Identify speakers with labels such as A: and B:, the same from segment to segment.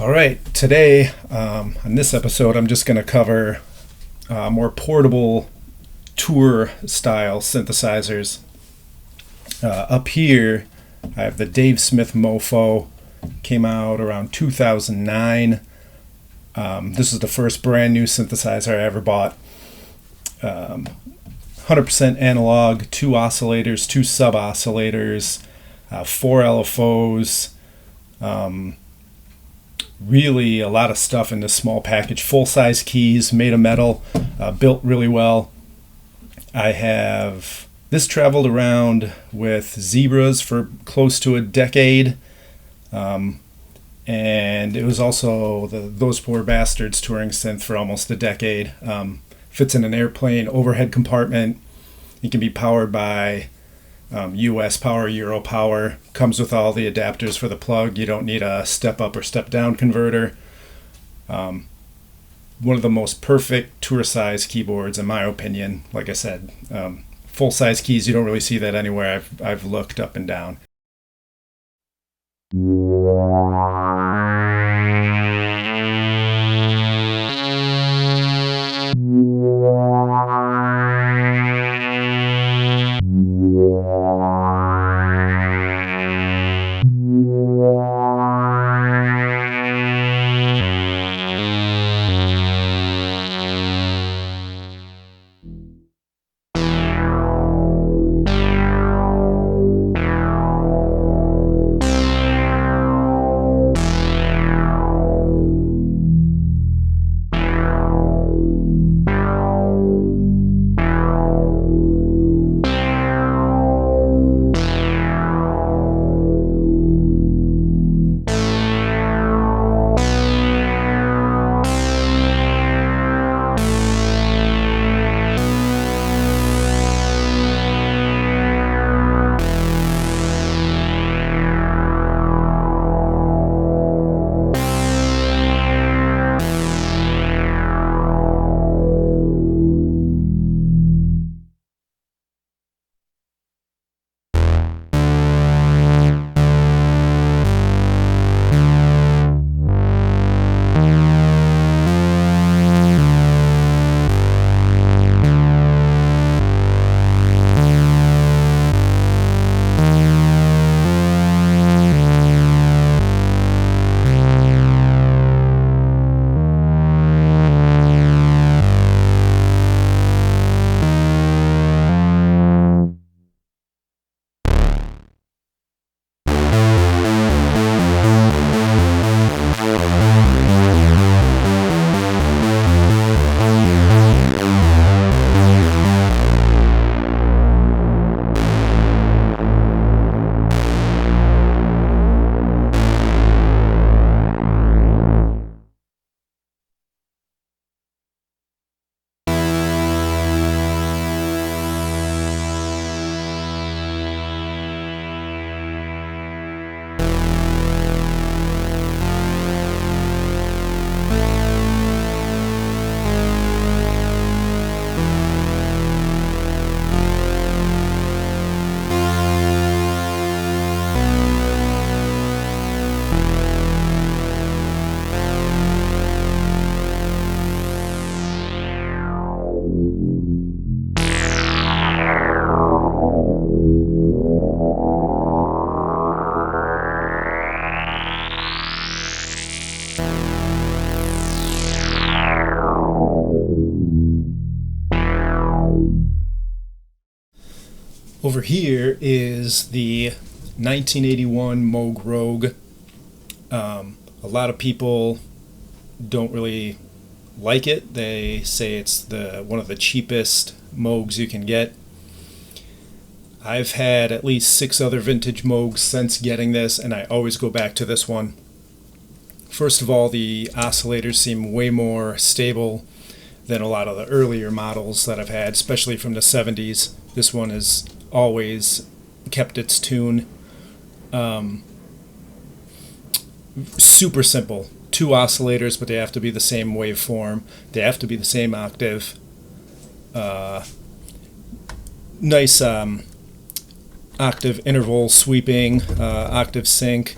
A: All right, today on this episode, I'm just going to cover more portable tour style synthesizers. Up here, I have the Dave Smith Mopho. Came out around 2009. This is the first brand new synthesizer I ever bought. 100% analog, 2 oscillators, 2 sub oscillators, 4 LFOs. Really a lot of stuff in this small package. Full-size keys, made of metal, built really well. I have this traveled around with Zebras for close to a decade. And it was also Those Poor Bastards touring synth for almost a decade. Fits in an airplane overhead compartment. It can be powered by US power, Euro power. Comes with all the adapters for the plug. You don't need a step up or step down converter. One of the most perfect tour size keyboards in my opinion. Like I said, full size keys, you don't really see that anywhere. I've looked up and down. Over here is the 1981 Moog Rogue. A lot of people don't really like it. They say it's one of the cheapest Moogs you can get. I've had at least 6 other vintage Moogs since getting this, and I always go back to this one. First of all, the oscillators seem way more stable than a lot of the earlier models that I've had, especially from the 70s. This one has always kept its tune. Super simple. 2 oscillators, but they have to be the same waveform. They have to be the same octave. Nice octave interval sweeping, octave sync,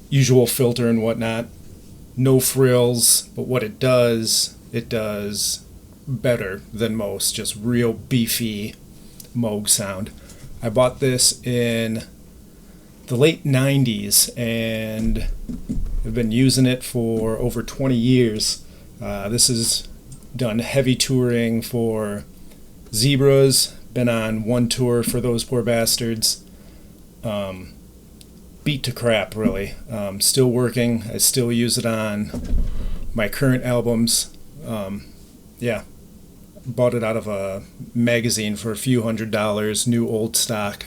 A: usual filter and whatnot. no frills, but what it does better than most. Just real beefy Moog sound. I bought this in the late 90s and I've been using it for over 20 years. This has done heavy touring for Zebras, been on one tour for Those Poor Bastards. Beat to crap, really. Still working. I still use it on my current albums. Yeah. Bought it out of a magazine for a few $100s, new old stock,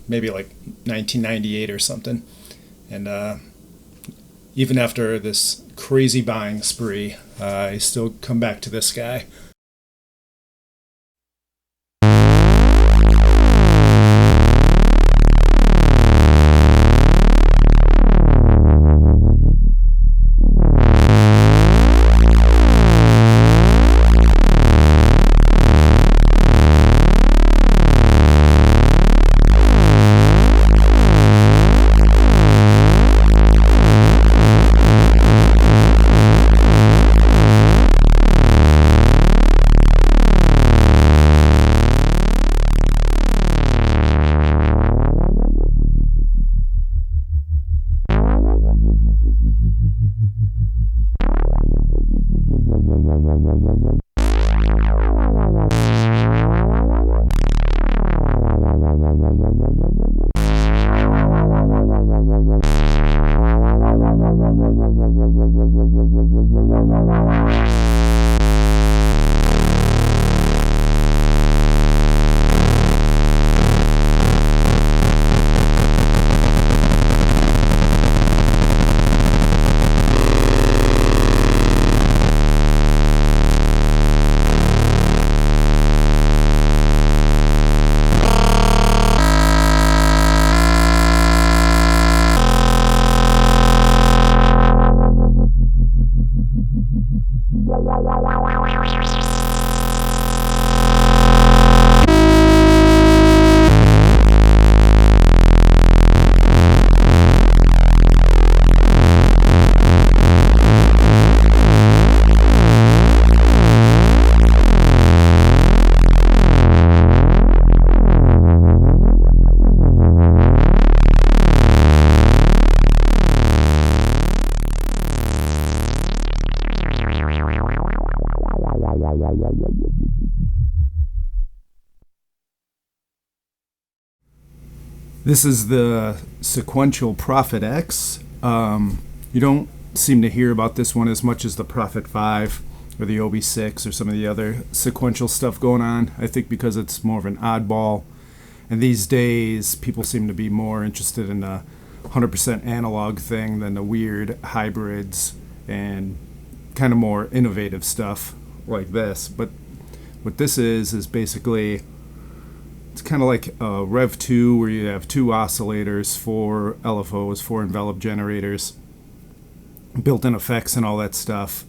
A: maybe like 1998 or something. And even after this crazy buying spree, I still come back to this guy. This is the sequential Prophet X. You don't seem to hear about this one as much as the Prophet 5 or the OB6 or some of the other sequential stuff going on. I think because it's more of an oddball. And these days, people seem to be more interested in the 100% analog thing than the weird hybrids and kind of more innovative stuff like this. But what this is basically, it's kind of like a Rev 2 where you have two oscillators, four LFOs, four envelope generators, built-in effects and all that stuff.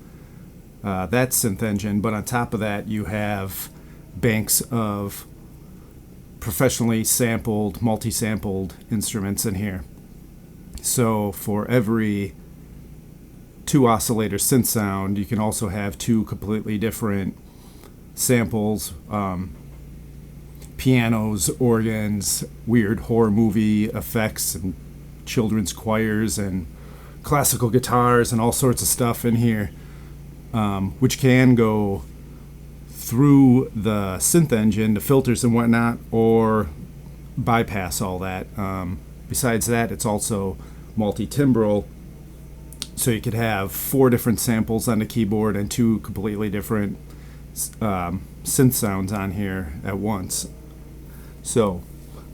A: That's synth engine, but on top of that you have banks of professionally sampled, multi-sampled instruments in here. So for every two oscillator synth sound, you can also have two completely different samples, pianos, organs, weird horror movie effects, and children's choirs, and classical guitars, and all sorts of stuff in here, which can go through the synth engine, the filters and whatnot, or bypass all that. Besides that, it's also multi-timbral, so you could have four different samples on the keyboard and two completely different synth sounds on here at once. So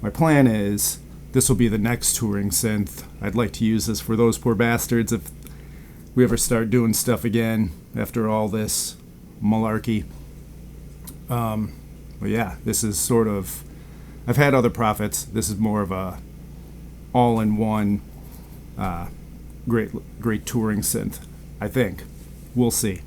A: my plan is this will be the next touring synth. I'd like to use this for Those Poor Bastards if we ever start doing stuff again after all this malarkey. But yeah, this is sort of, I've had other Prophets. This is more of a all-in-one great touring synth, I think. We'll see.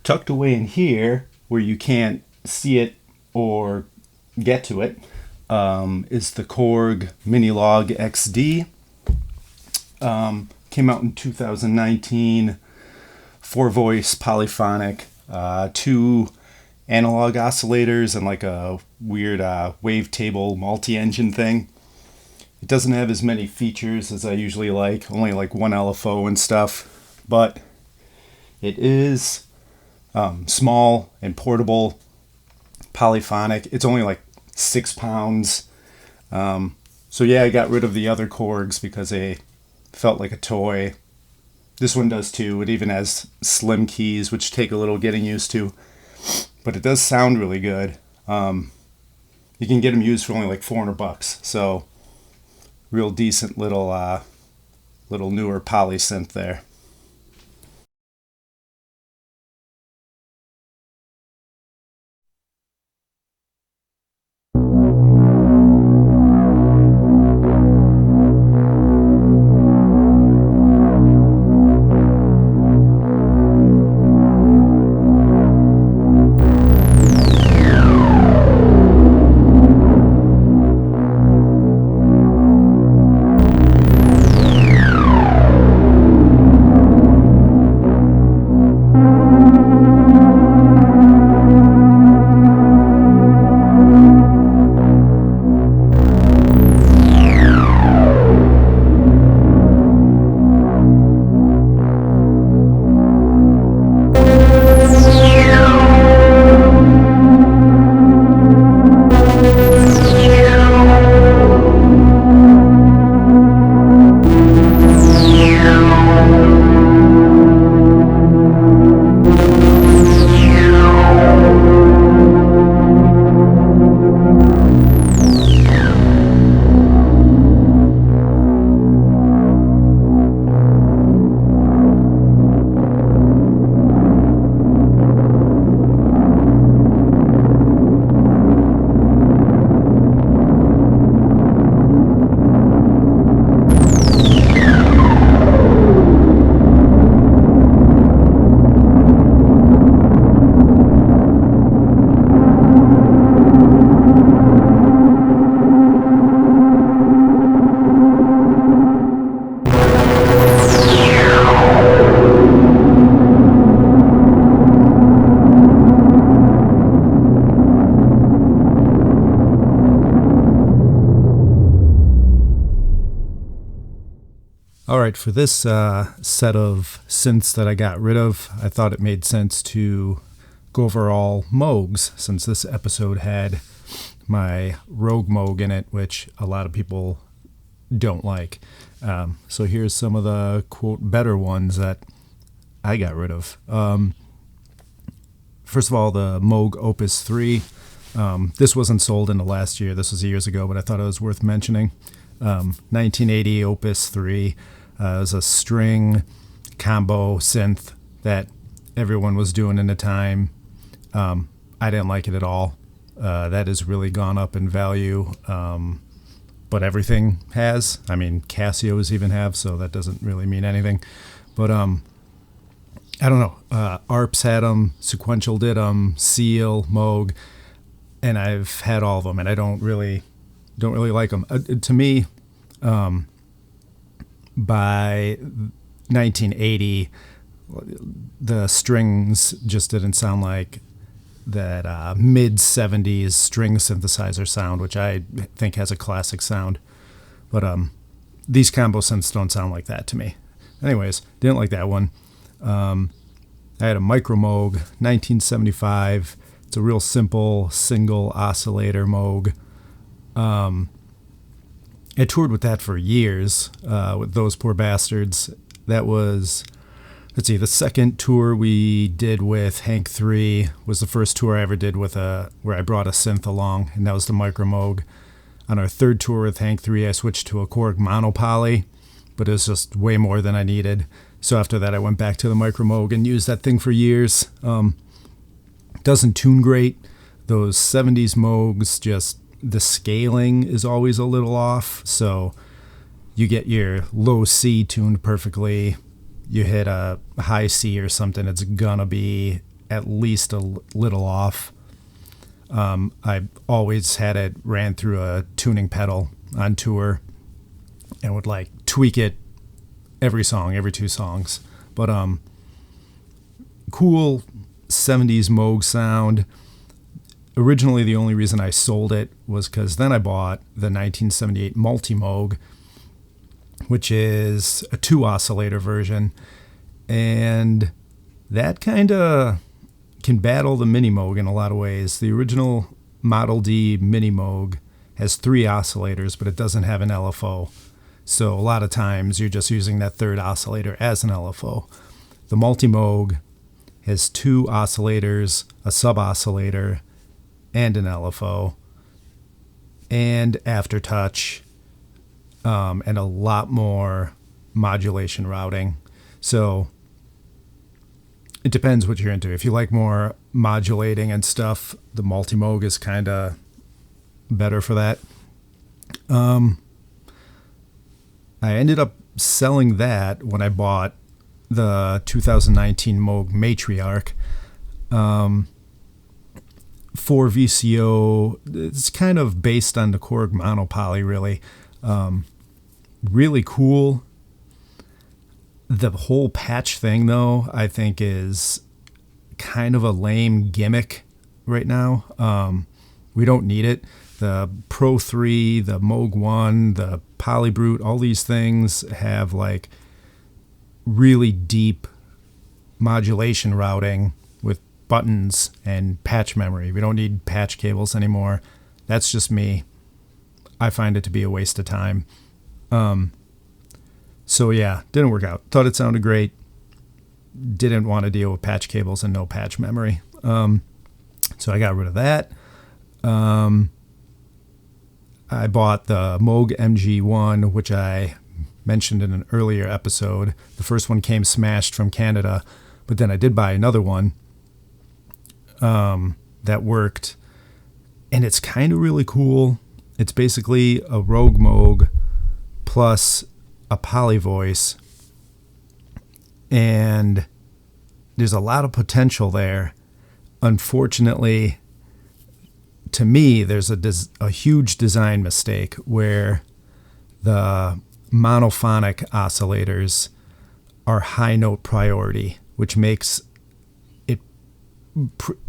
A: tucked away in here where you can't see it or get to it is the Korg Minilogue XD. Came out in 2019. 4-voice polyphonic, 2 analog oscillators, and like a weird wavetable multi-engine thing. It doesn't have as many features as I usually like, only like 1 LFO and stuff, but it is small and portable, polyphonic. It's only like 6 pounds. So yeah, I got rid of the other Korgs because they felt like a toy. This one does too. It even has slim keys, which take a little getting used to, but it does sound really good. You can get them used for only like $400, so real decent little newer poly synth there. All right, for this set of synths that I got rid of, I thought it made sense to go over all Moogs, since this episode had my Rogue Moog in it, which a lot of people don't like. So here's some of the, quote, better ones that I got rid of. First of all, the Moog Opus 3. This wasn't sold in the last year. This was years ago, but I thought it was worth mentioning. 1980 Opus 3. It was a string combo synth that everyone was doing in the time. I didn't like it at all. That has really gone up in value, but everything has. I mean, Casios even have, so that doesn't really mean anything. But I don't know. ARPs had them, Sequential did them, Seal, Moog, and I've had all of them, and I don't really like them. To me, by 1980, the strings just didn't sound like that mid-70s string synthesizer sound, which I think has a classic sound. But these combo synths don't sound like that to me. Anyways, didn't like that one. I had a Micro Moog, 1975. It's a real simple single oscillator Moog. I toured with that for years, with those poor bastards. That was, let's see, the second tour we did with Hank 3 was the first tour I ever did with where I brought a synth along, and that was the Micro Moog. On our third tour with Hank 3, I switched to a Korg Monopoly, but it was just way more than I needed. So after that, I went back to the Micro Moog and used that thing for years. Doesn't tune great. Those 70s Moogs, just the scaling is always a little off. So you get your low C tuned perfectly. You hit a high C or something, it's gonna be at least a little off. I always had it ran through a tuning pedal on tour and would like tweak it every song, every 2 songs. But cool 70s Moog sound. Originally, the only reason I sold it was because then I bought the 1978 Multi-Moog, which is a 2 oscillator version. And that kind of can battle the Mini Moog in a lot of ways. The original Model D Mini Moog has 3 oscillators, but it doesn't have an LFO. So a lot of times you're just using that 3rd oscillator as an LFO. The Multi-Moog has 2 oscillators, a sub-oscillator, and an LFO, and aftertouch, and a lot more modulation routing. So it depends what you're into. If you like more modulating and stuff, the Multi-Moog is kind of better for that. I ended up selling that when I bought the 2019 Moog Matriarch. 4 VCO. It's kind of based on the Korg Monopoly, really. Really cool. The whole patch thing, though, I think is kind of a lame gimmick right now. We don't need it. The Pro 3, the Moog 1, the Polybrute, all these things have like really deep modulation routing with buttons and patch memory. We don't need patch cables anymore. That's just me. I find it to be a waste of time. So yeah, didn't work out. Thought it sounded great. Didn't want to deal with patch cables and no patch memory. So I got rid of that. I bought the Moog MG1, which I mentioned in an earlier episode. The first one came smashed from Canada, but then I did buy another one that worked, and it's kind of really cool. It's basically a Rogue Moog plus a Poly voice, and there's a lot of potential there. Unfortunately, to me, there's a huge design mistake where the monophonic oscillators are high note priority, which makes it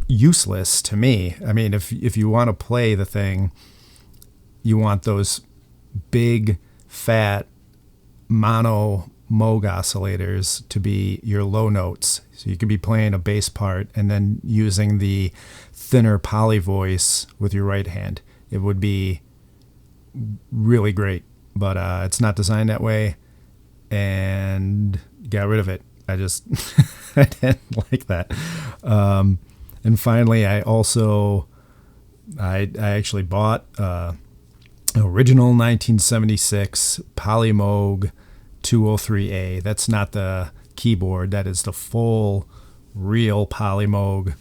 A: useless to me. I mean, if you want to play the thing, you want those big, fat, mono Moog oscillators to be your low notes. So you could be playing a bass part and then using the thinner poly voice with your right hand. It would be really great, but it's not designed that way, and got rid of it. I just I didn't like that. And finally, I actually bought original 1976 Polymoog 203A. That's not the keyboard. That is the full, real Polymoog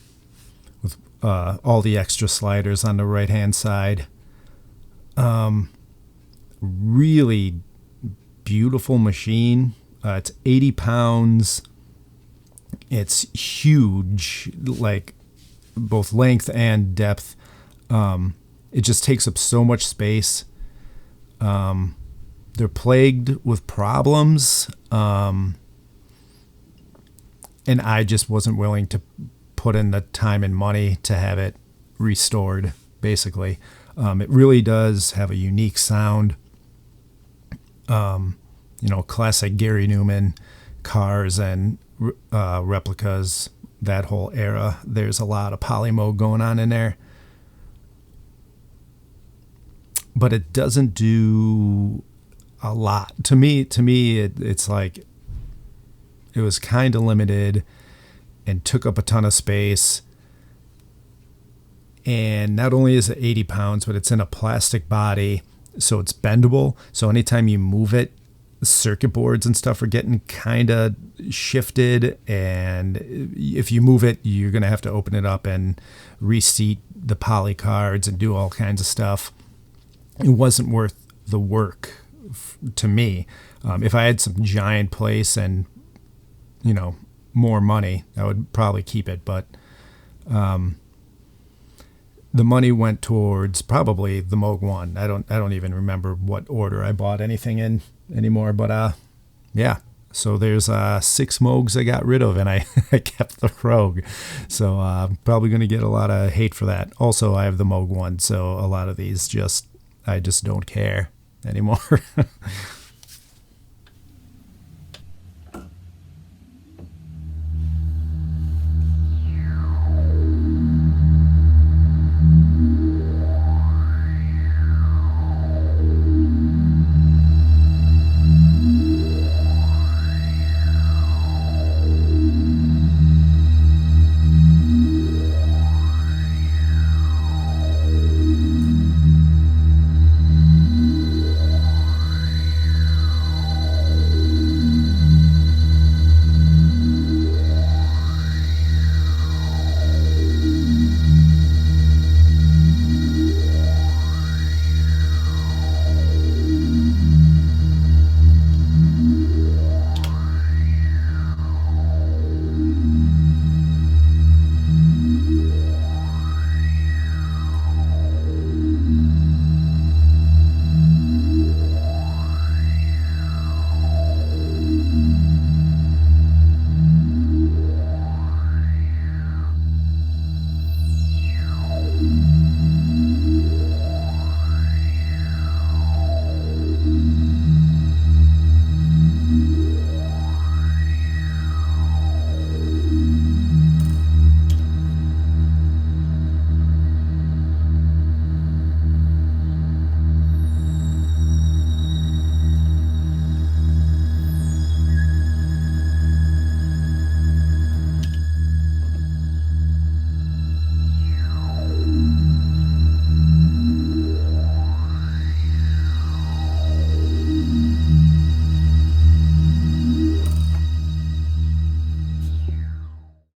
A: with all the extra sliders on the right-hand side. Really beautiful machine. It's 80 pounds. It's huge, like both length and depth. It just takes up so much space. They're plagued with problems, and I just wasn't willing to put in the time and money to have it restored, basically. It really does have a unique sound. Classic Gary Newman cars and replicas, that whole era. There's a lot of Polymoog going on in there. But it doesn't do a lot. To me, it's like it was kind of limited and took up a ton of space. And not only is it 80 pounds, but it's in a plastic body, so it's bendable. So anytime you move it, circuit boards and stuff are getting kind of shifted. And if you move it, you're going to have to open it up and reseat the poly cards and do all kinds of stuff. It wasn't worth the work to me. If I had some giant place and, more money, I would probably keep it. But The money went towards probably the Moog 1. I don't even remember what order I bought anything in anymore, but yeah. So there's 6 Moogs I got rid of, and I, I kept the Rogue. So I'm probably going to get a lot of hate for that. Also, I have the Moog 1, so a lot of these I just don't care anymore.